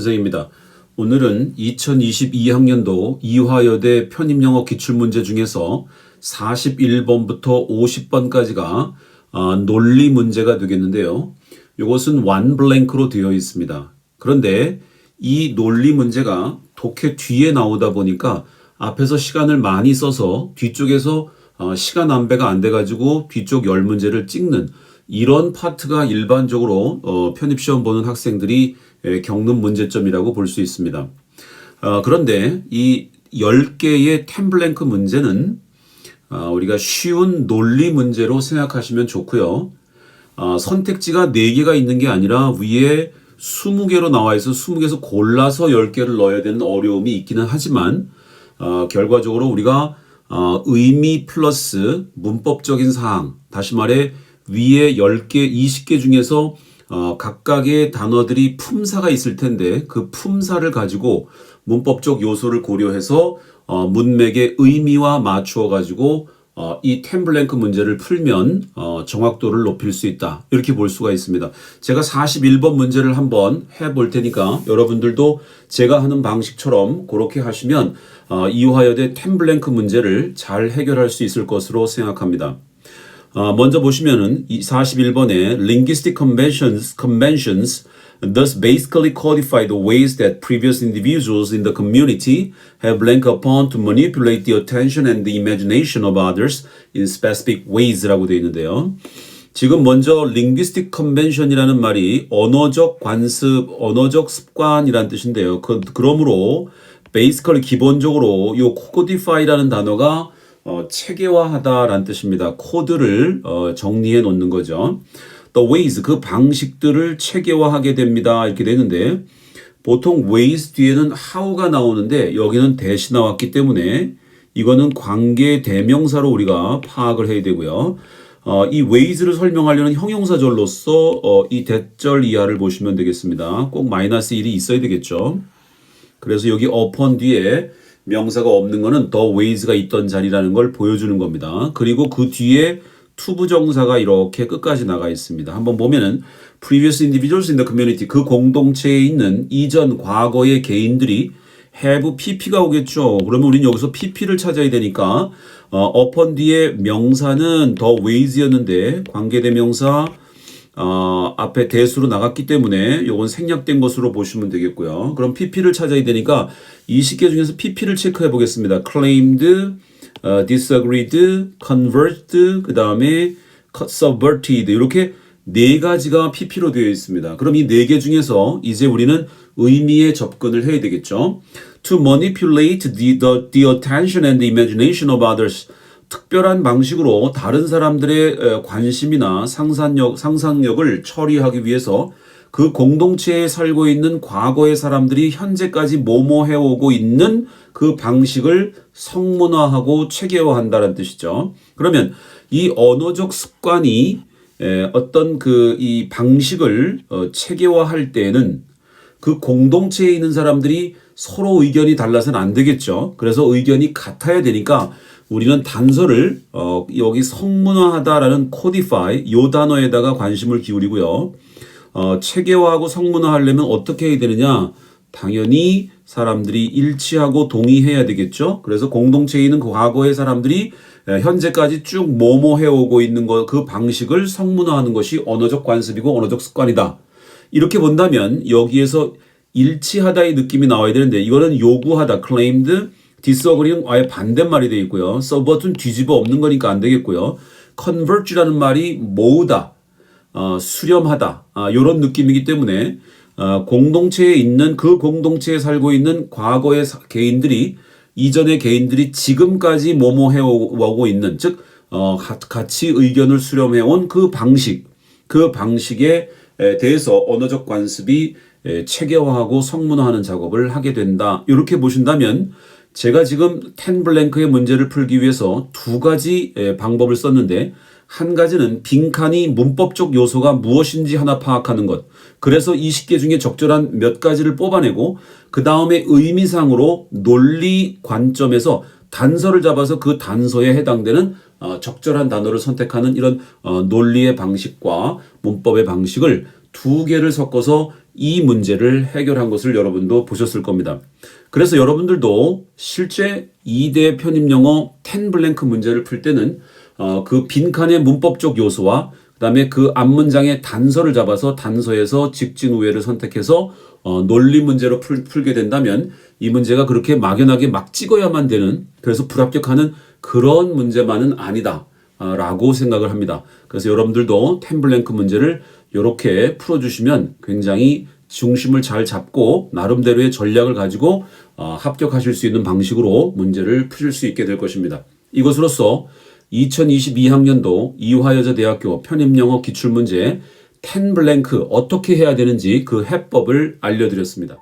선생입니다. 오늘은 2022학년도 이화여대 편입영어 기출문제 중에서 41번부터 50번까지가 논리 문제가 되겠는데요. 이것은 원블랭크로 되어 있습니다. 그런데 이 논리 문제가 독해 뒤에 나오다 보니까 앞에서 시간을 많이 써서 뒤쪽에서 시간 안배가 안 돼가지고 뒤쪽 10문제를 찍는 이런 파트가 일반적으로 편입시험 보는 학생들이 겪는 문제점이라고 볼 수 있습니다. 그런데 이 10개의 템블랭크 문제는 우리가 쉬운 논리 문제로 생각하시면 좋고요. 선택지가 4개가 있는 게 아니라 위에 20개로 나와 있어 20개에서 골라서 10개를 넣어야 되는 어려움이 있기는 하지만 결과적으로 우리가 의미 플러스 문법적인 사항, 다시 말해 위에 10개, 20개 중에서 각각의 단어들이 품사가 있을 텐데 그 품사를 가지고 문법적 요소를 고려해서 문맥의 의미와 맞추어 가지고 이 템블랭크 문제를 풀면 정확도를 높일 수 있다. 이렇게 볼 수가 있습니다. 제가 41번 문제를 한번 해볼 테니까 여러분들도 제가 하는 방식처럼 그렇게 하시면 이화여대 템블랭크 문제를 잘 해결할 수 있을 것으로 생각합니다. 먼저 보시면은 41번에 linguistic conventions thus basically codify the ways that previous individuals in the community have blank upon to manipulate the attention and the imagination of others in specific ways라고 되어 있는데요. 지금 먼저 linguistic convention이라는 말이 언어적 관습, 언어적 습관이라는 뜻인데요. 그러므로 basically 기본적으로 이 codify라는 단어가 체계화하다라는 뜻입니다. 코드를 정리해 놓는 거죠. The ways, 그 방식들을 체계화하게 됩니다. 이렇게 되는데 보통 ways 뒤에는 how가 나오는데 여기는 대시 나왔기 때문에 이거는 관계 대명사로 우리가 파악을 해야 되고요. 이 ways를 설명하려는 형용사절로서 이 대절 이하를 보시면 되겠습니다. 꼭 마이너스 1이 있어야 되겠죠. 그래서 여기 upon 뒤에 명사가 없는 거는 the ways가 있던 자리라는 걸 보여주는 겁니다. 그리고 그 뒤에 투부정사가 이렇게 끝까지 나가 있습니다. 한번 보면은 previous individuals in the community, 그 공동체에 있는 이전 과거의 개인들이 have pp가 오겠죠. 그러면 우리는 여기서 pp를 찾아야 되니까 upon 뒤에 명사는 the ways였는데 관계대명사 앞에 대수로 나갔기 때문에 이건 생략된 것으로 보시면 되겠고요. 그럼 pp를 찾아야 되니까 20개 중에서 pp를 체크해 보겠습니다. claimed, disagreed, converted, 그 다음에 subverted 이렇게 4가지가 pp로 되어 있습니다. 그럼 이 4개 중에서 이제 우리는 의미에 접근을 해야 되겠죠. To manipulate the attention and the imagination of others, 특별한 방식으로 다른 사람들의 관심이나 상상력을 처리하기 위해서 그 공동체에 살고 있는 과거의 사람들이 현재까지 뭐뭐 해오고 있는 그 방식을 성문화하고 체계화한다는 뜻이죠. 그러면 이 언어적 습관이 어떤 이 방식을 체계화할 때에는 그 공동체에 있는 사람들이 서로 의견이 달라서는 안 되겠죠. 그래서 의견이 같아야 되니까 우리는 단서를 여기 성문화하다라는 codify 요 단어에다가 관심을 기울이고요. 체계화하고 성문화하려면 어떻게 해야 되느냐? 당연히 사람들이 일치하고 동의해야 되겠죠. 그래서 공동체에 있는 과거의 사람들이 현재까지 쭉 뭐뭐 해오고 있는 그 방식을 성문화하는 것이 언어적 관습이고 언어적 습관이다. 이렇게 본다면 여기에서 일치하다의 느낌이 나와야 되는데 이거는 요구하다, claimed, disagree는 아예 반대말이 되어 있고요. subvert는 뒤집어 엎는 거니까 안 되겠고요. convert라는 말이 모으다, 수렴하다 이런 느낌이기 때문에 공동체에 있는 그 공동체에 살고 있는 과거의 개인들이 이전의 개인들이 지금까지 뭐뭐 해오고 있는 즉 같이 의견을 수렴해온 그 방식에 대해서 언어적 관습이 체계화하고 성문화하는 작업을 하게 된다. 이렇게 보신다면 제가 지금 템블랭크의 문제를 풀기 위해서 2가지 방법을 썼는데 한 가지는 빈칸이 문법적 요소가 무엇인지 하나 파악하는 것. 그래서 20개 중에 적절한 몇 가지를 뽑아내고 그 다음에 의미상으로 논리 관점에서 단서를 잡아서 그 단서에 해당되는 적절한 단어를 선택하는 이런 논리의 방식과 문법의 방식을 두 개를 섞어서 이 문제를 해결한 것을 여러분도 보셨을 겁니다. 그래서 여러분들도 실제 2대 편입영어 10 블랭크 문제를 풀 때는 그 빈칸의 문법적 요소와 그다음에 그 앞문장의 단서를 잡아서 단서에서 직진 우회를 선택해서 논리 문제로 풀게 된다면 이 문제가 그렇게 막연하게 막 찍어야만 되는, 그래서 불합격하는 그런 문제만은 아니다 라고 생각을 합니다. 그래서 여러분들도 10 블랭크 문제를 이렇게 풀어주시면 굉장히 중심을 잘 잡고 나름대로의 전략을 가지고 합격하실 수 있는 방식으로 문제를 푸실 수 있게 될 것입니다. 이것으로써 2022학년도 이화여자대학교 편입영어 기출문제 10 블랭크 어떻게 해야 되는지 그 해법을 알려드렸습니다.